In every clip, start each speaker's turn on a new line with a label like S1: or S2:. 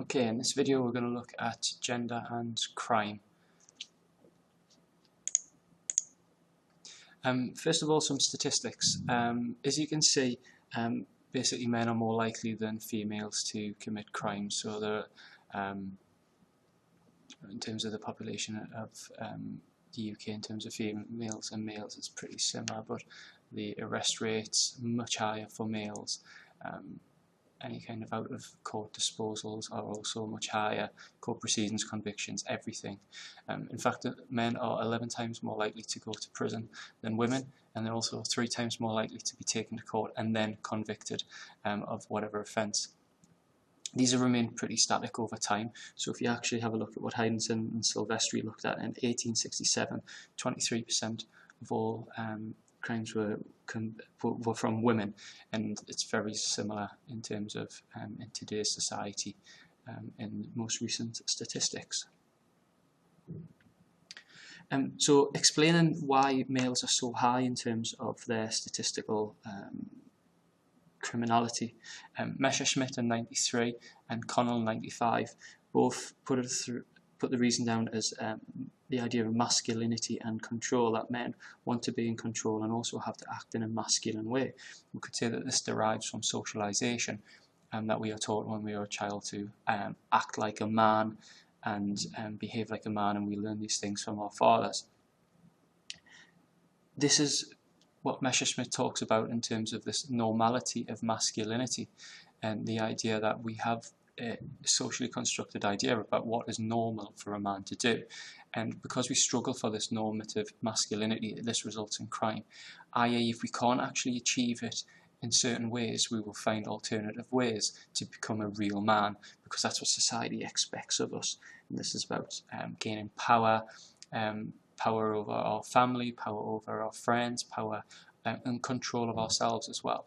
S1: Okay, in this video we're going to look at gender and crime. First of all, some statistics. As you can see, basically men are more likely than females to commit crimes. So in terms of the population of the UK, in terms of females and males, it's pretty similar, but the arrest rate's much higher for males. Any kind of out-of-court disposals are also much higher, court proceedings, convictions, everything. In fact, men are 11 times more likely to go to prison than women, and they're also 3 times more likely to be taken to court and then convicted of whatever offence. These have remained pretty static over time, so if you actually have a look at what Higginson and Silvestri looked at in 1867, 23% of all crimes were from women, and it's very similar in terms of in today's society in most recent statistics. So explaining why males are so high in terms of their statistical criminality, Messerschmitt in '93 and Connell in '95 both put the reason down as the idea of masculinity and control, that men want to be in control and also have to act in a masculine way. We could say that this derives from socialization, that we are taught when we are a child to act like a man and behave like a man, and we learn these things from our fathers. This is what Messerschmitt talks about in terms of this normality of masculinity, and the idea that we have a socially constructed idea about what is normal for a man to do, and because we struggle for this normative masculinity, this results in crime, i.e. if we can't actually achieve it in certain ways, we will find alternative ways to become a real man, because that's what society expects of us. And this is about gaining power, power over our family, power over our friends, power and control of ourselves as well.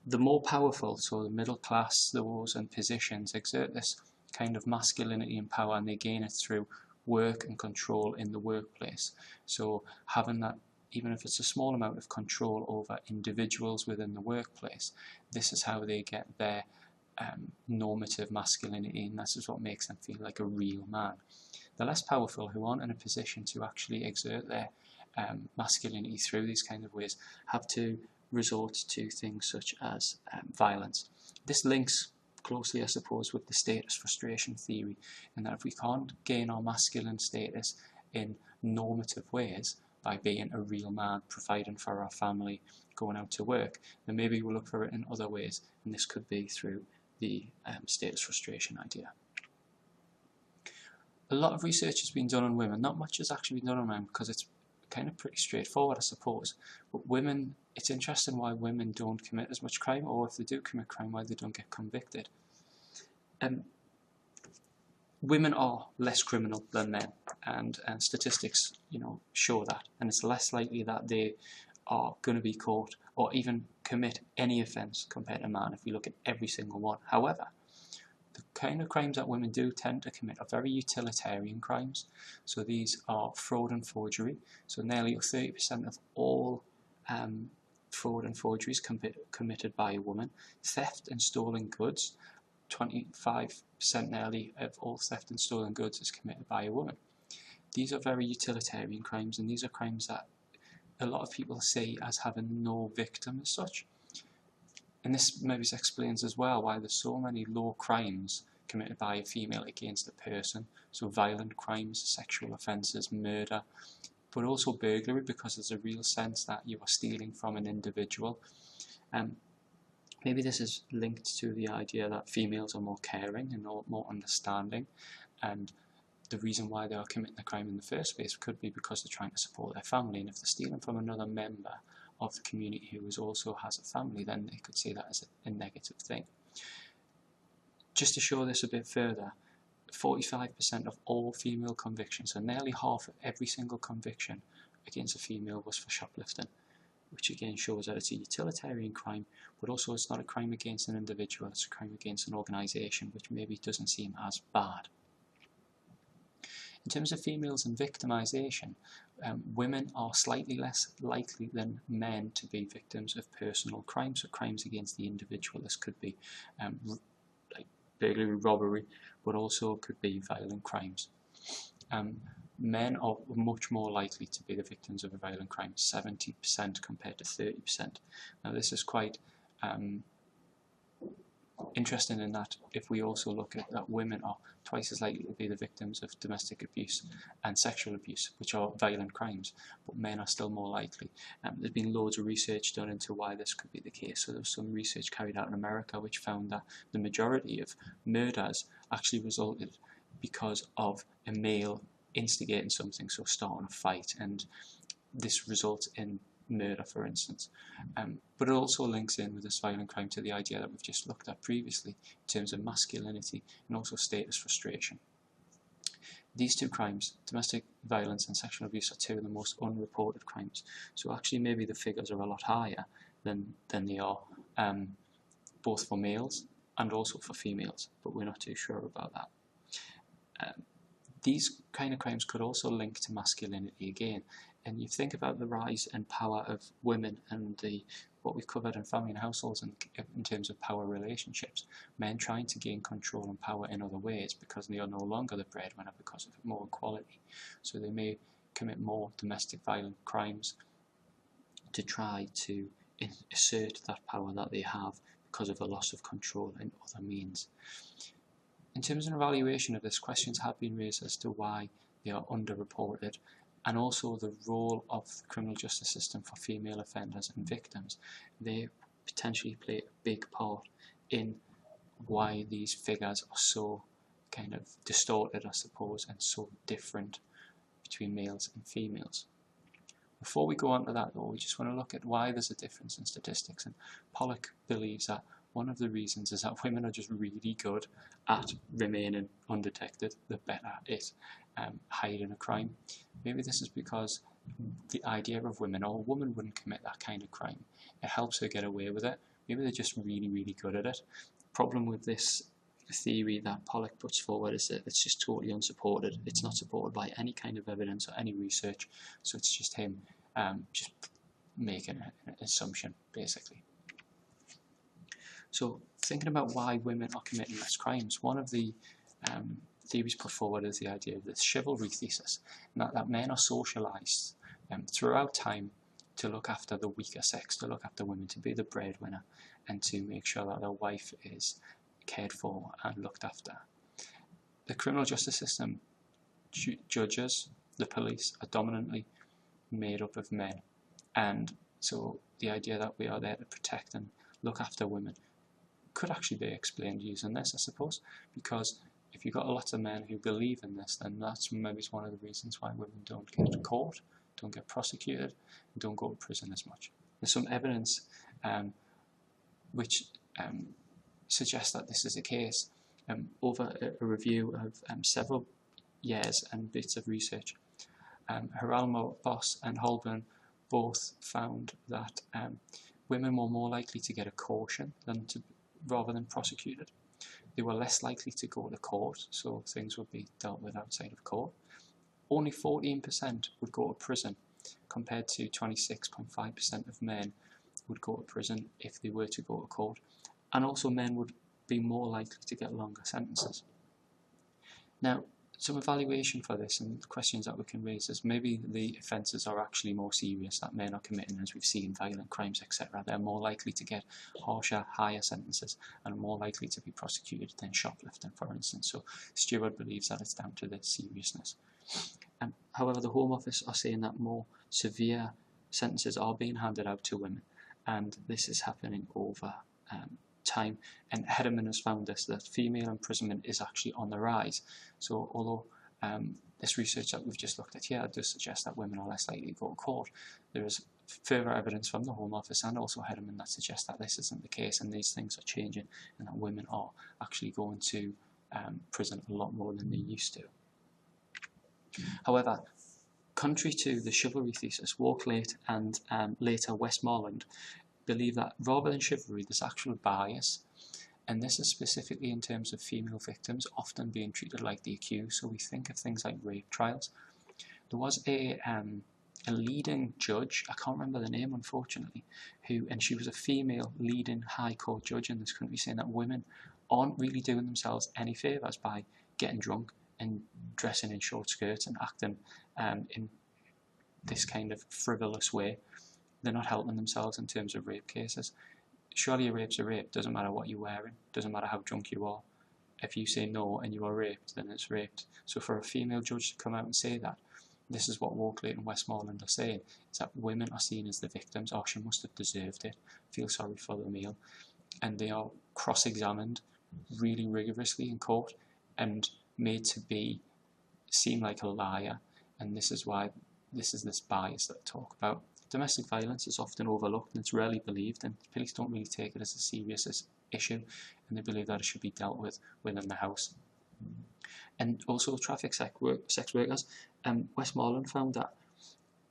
S1: The more powerful, so the middle class, those in positions, exert this kind of masculinity and power, and they gain it through work and control in the workplace. So having that, even if it's a small amount of control over individuals within the workplace, this is how they get their normative masculinity, and this is what makes them feel like a real man. The less powerful, who aren't in a position to actually exert their masculinity through these kind of ways, have to resort to things such as violence. This links closely, I suppose, with the status frustration theory, in that if we can't gain our masculine status in normative ways, by being a real man, providing for our family, going out to work, then maybe we'll look for it in other ways, and this could be through the status frustration idea. A lot of research has been done on women. Not much has actually been done on men, because it's kind of pretty straightforward, I suppose. But women, it's interesting why women don't commit as much crime, or if they do commit crime, why they don't get convicted. Women are less criminal than men, and statistics, show that. And it's less likely that they are going to be caught or even commit any offence compared to man if you look at every single one. However, the kind of crimes that women do tend to commit are very utilitarian crimes. So these are fraud and forgery. So nearly 30% of all fraud and forgeries committed by a woman. Theft and stolen goods, 25% nearly of all theft and stolen goods is committed by a woman. These are very utilitarian crimes, and these are crimes that a lot of people see as having no victim as such. And this maybe explains as well why there's so many low crimes committed by a female against a person. So violent crimes, sexual offences, murder, but also burglary, because there's a real sense that you are stealing from an individual. Maybe this is linked to the idea that females are more caring and more understanding, and the reason why they are committing the crime in the first place could be because they're trying to support their family, and if they're stealing from another member of the community who also has a family, then they could see that as a negative thing. Just to show this a bit further, 45% of all female convictions, so nearly half of every single conviction against a female, was for shoplifting, which again shows that it's a utilitarian crime, but also it's not a crime against an individual, it's a crime against an organisation, which maybe doesn't seem as bad. In terms of females and victimisation, women are slightly less likely than men to be victims of personal crimes, or crimes against the individual. This could be like burglary, robbery, but also could be violent crimes. Men are much more likely to be the victims of a violent crime, 70% compared to 30%. Now this is quite interesting in that if we also look at that, women are twice as likely to be the victims of domestic abuse and sexual abuse, which are violent crimes, but men are still more likely. There's been loads of research done into why this could be the case. So there's some research carried out in America which found that the majority of murders actually resulted because of a male instigating something, so starting a fight, and this results in murder, for instance. But it also links in with this violent crime to the idea that we've just looked at previously in terms of masculinity and also status frustration. These two crimes, domestic violence and sexual abuse, are two of the most unreported crimes. So actually maybe the figures are a lot higher than they are, both for males and also for females, but we're not too sure about that. These kind of crimes could also link to masculinity again. And you think about the rise and power of women and what we've covered in family and households in terms of power relationships, men trying to gain control and power in other ways because they are no longer the breadwinner because of more equality. So they may commit more domestic violent crimes to try to assert that power that they have because of a loss of control in other means. In terms of an evaluation of this, questions have been raised as to why they are underreported, and also the role of the criminal justice system for female offenders and victims. They potentially play a big part in why these figures are so kind of distorted, I suppose, and so different between males and females. Before we go on to that though, we just want to look at why there's a difference in statistics, and Pollock believes that one of the reasons is that women are just really good at remaining undetected. They're better at hiding a crime. Maybe this is because the idea of women, or a woman wouldn't commit that kind of crime. It helps her get away with it. Maybe they're just really, really good at it. The problem with this theory that Pollock puts forward is that it's just totally unsupported. It's not supported by any kind of evidence or any research. So it's just him just making an assumption, basically. So thinking about why women are committing less crimes, one of the theories put forward is the idea of the chivalry thesis, and that men are socialised throughout time to look after the weaker sex, to look after women, to be the breadwinner, and to make sure that their wife is cared for and looked after. The criminal justice system, judges, the police, are dominantly made up of men, and so the idea that we are there to protect and look after women could actually be explained using this, I suppose, because if you've got lots of men who believe in this, then that's maybe one of the reasons why women don't get caught, don't get prosecuted, and don't go to prison as much. There's some evidence which suggests that this is the case over a review of several years and bits of research. Geralmo, Boss and Holborn both found that women were more likely to get a caution rather than prosecuted. They were less likely to go to court, so things would be dealt with outside of court. Only 14% would go to prison, compared to 26.5% of men would go to prison if they were to go to court. And also men would be more likely to get longer sentences. Now, some evaluation for this and questions that we can raise is maybe the offences are actually more serious that men are committing, as we've seen, violent crimes, etc. They're more likely to get harsher, higher sentences and more likely to be prosecuted than shoplifting, for instance. So Stewart believes that it's down to the seriousness. However, the Home Office are saying that more severe sentences are being handed out to women, and this is happening over time, and Hederman has found this, that female imprisonment is actually on the rise. So although this research that we've just looked at here does suggest that women are less likely to go to court, there is further evidence from the Home Office and also Hederman that suggests that this isn't the case, and these things are changing, and that women are actually going to prison a lot more than they used to. However, contrary to the chivalry thesis, Walklate and later Westmoreland believe that rather than chivalry, there's actual bias, and this is specifically in terms of female victims often being treated like the accused. So we think of things like rape trials. There was a leading judge, I can't remember the name unfortunately, and she was a female leading high court judge in this country, saying that women aren't really doing themselves any favours by getting drunk and dressing in short skirts and acting in this kind of frivolous way. They're not helping themselves in terms of rape cases. Surely a rape's a rape, doesn't matter what you're wearing, doesn't matter how drunk you are. If you say no and you are raped, then it's raped. So for a female judge to come out and say that, this is what Walkley and Westmoreland are saying, is that women are seen as the victims. Oh, she must have deserved it, feel sorry for the male. And they are cross-examined really rigorously in court and made to seem like a liar. And this is why this bias that I talk about. Domestic violence is often overlooked and it's rarely believed, and police don't really take it as a serious issue, and they believe that it should be dealt with within the house. And also traffic sex workers. Westmoreland found that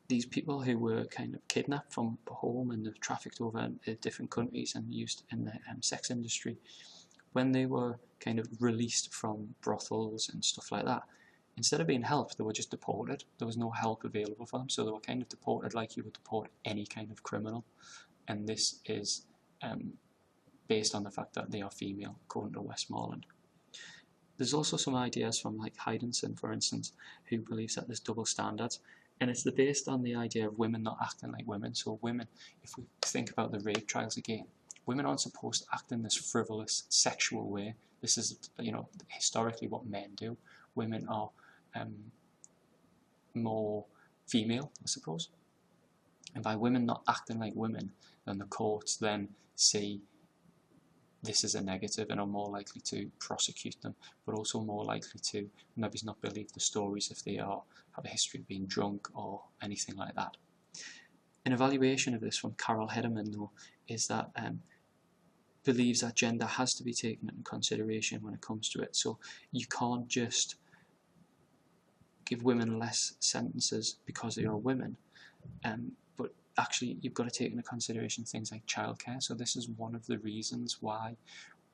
S1: these people who were kind of kidnapped from home and trafficked over different countries and used in the sex industry, when they were kind of released from brothels and stuff like that, instead of being helped, they were just deported. There was no help available for them, so they were kind of deported like you would deport any kind of criminal. And this is based on the fact that they are female, according to Westmoreland. There's also some ideas from like Hydenson, for instance, who believes that there's double standards, and it's based on the idea of women not acting like women. So women, if we think about the rape trials again, women aren't supposed to act in this frivolous, sexual way. This is, historically what men do. Women are more female, I suppose. And by women not acting like women, then the courts then see this is a negative and are more likely to prosecute them, but also more likely to maybe not believe the stories if they have a history of being drunk or anything like that. An evaluation of this from Carol Hederman, though, is that believes that gender has to be taken into consideration when it comes to it. So you can't just give women less sentences because they are women, but actually you've got to take into consideration things like childcare. So this is one of the reasons why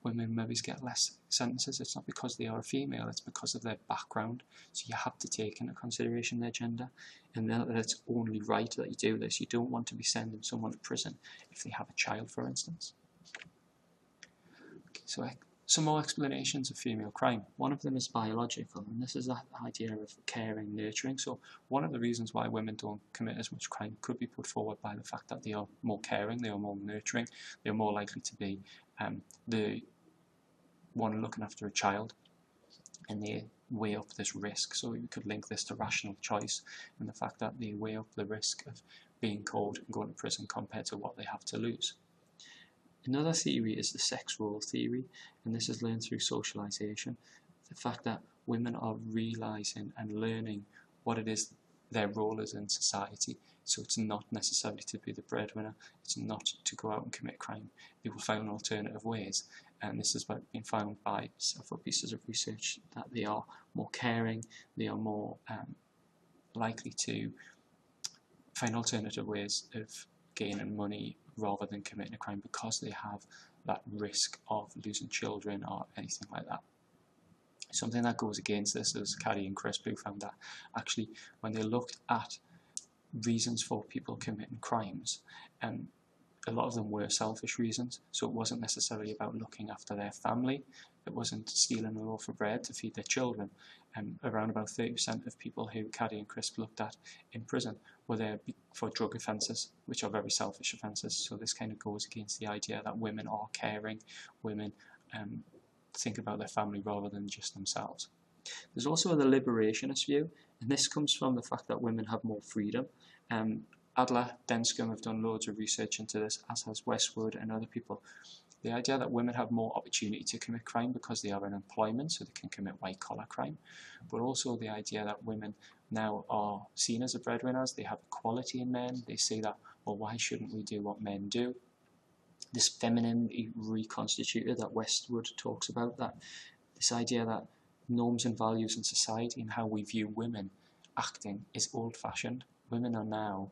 S1: women maybe get less sentences. It's not because they are a female, it's because of their background. So you have to take into consideration their gender, and then it's only right that you do this. You don't want to be sending someone to prison if they have a child, for instance. Okay, so some more explanations of female crime. One of them is biological, and this is that idea of caring, nurturing. So one of the reasons why women don't commit as much crime could be put forward by the fact that they are more caring, they are more nurturing, they are more likely to be the one looking after a child, and they weigh up this risk. So you could link this to rational choice and the fact that they weigh up the risk of being caught and going to prison compared to what they have to lose. Another theory is the sex role theory, and this is learned through socialization. The fact that women are realizing and learning what it is their role is in society. So it's not necessarily to be the breadwinner, it's not to go out and commit crime. They will find alternative ways, and this has been found by several pieces of research that they are more caring, they are more likely to find alternative ways of gaining money rather than committing a crime because they have that risk of losing children or anything like that. Something that goes against this is Caddy and Crisp, who found that actually when they looked at reasons for people committing crimes, a lot of them were selfish reasons. So it wasn't necessarily about looking after their family, it wasn't stealing a loaf of bread to feed their children. Around about 30% of people who Caddy and Crisp looked at in prison were there for drug offences, which are very selfish offences. So this kind of goes against the idea that women are caring, women think about their family rather than just themselves. There's also the liberationist view, and this comes from the fact that women have more freedom. Adler, Denscombe have done loads of research into this, as has Westwood and other people. The idea that women have more opportunity to commit crime because they are in employment, so they can commit white-collar crime, but also the idea that women now are seen as the breadwinners, they have equality in men, they say that, well, why shouldn't we do what men do? This femininity reconstituted that Westwood talks about, that this idea that norms and values in society and how we view women acting is old-fashioned. Women are now,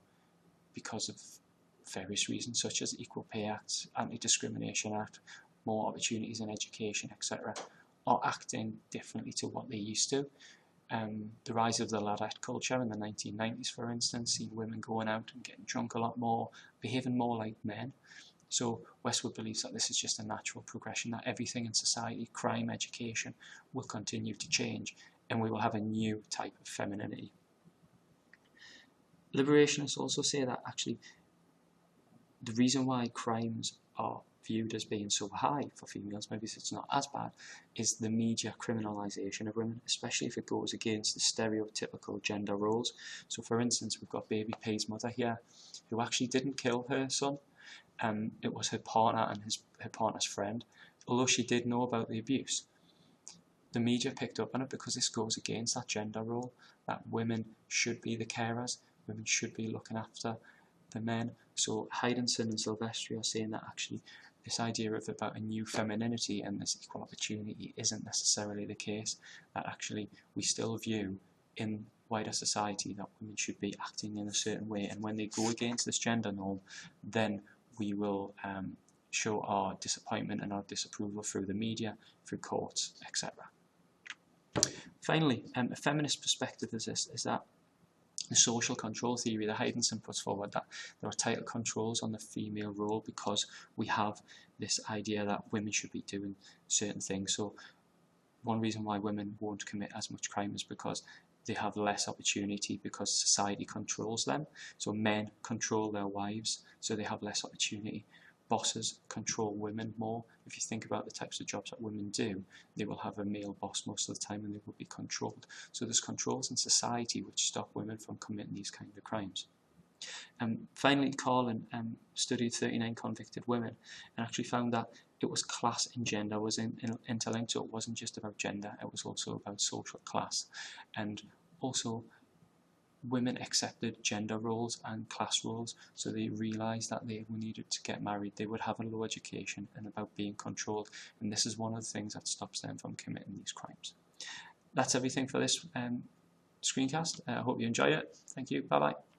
S1: because of various reasons such as Equal Pay Act, Anti-Discrimination Act, more opportunities in education, etc., are acting differently to what they used to. The rise of the ladette culture in the 1990s, for instance, seen women going out and getting drunk a lot more, behaving more like men. So Westwood believes that this is just a natural progression, that everything in society, crime, education, will continue to change, and we will have a new type of femininity. Liberationists also say that actually the reason why crimes are viewed as being so high for females, maybe it's not as bad, is the media criminalisation of women, especially if it goes against the stereotypical gender roles. So for instance, we've got Baby P's mother here, who actually didn't kill her son. It was her partner and her partner's friend, although she did know about the abuse. The media picked up on it because this goes against that gender role, that women should be the carers, women should be looking after the men. So Heidenson and Silvestri are saying that actually this idea of about a new femininity and this equal opportunity isn't necessarily the case, that actually we still view in wider society that women should be acting in a certain way, and when they go against this gender norm, then we will show our disappointment and our disapproval through the media, through courts, etc. Finally, a feminist perspective is that the social control theory that Heidenson puts forward, that there are tighter controls on the female role because we have this idea that women should be doing certain things. So one reason why women won't commit as much crime is because they have less opportunity, because society controls them. So men control their wives, so they have less opportunity. Bosses control women more. If you think about the types of jobs that women do, they will have a male boss most of the time and they will be controlled. So there's controls in society which stop women from committing these kind of crimes. Finally, Carlin studied 39 convicted women and actually found that it was class and gender was interlinked, so it wasn't just about gender, it was also about social class. And also women accepted gender roles and class roles, so they realised that they needed to get married, they would have a low education, and about being controlled, and this is one of the things that stops them from committing these crimes. That's everything for this screencast. I hope you enjoy it. Thank you. Bye bye.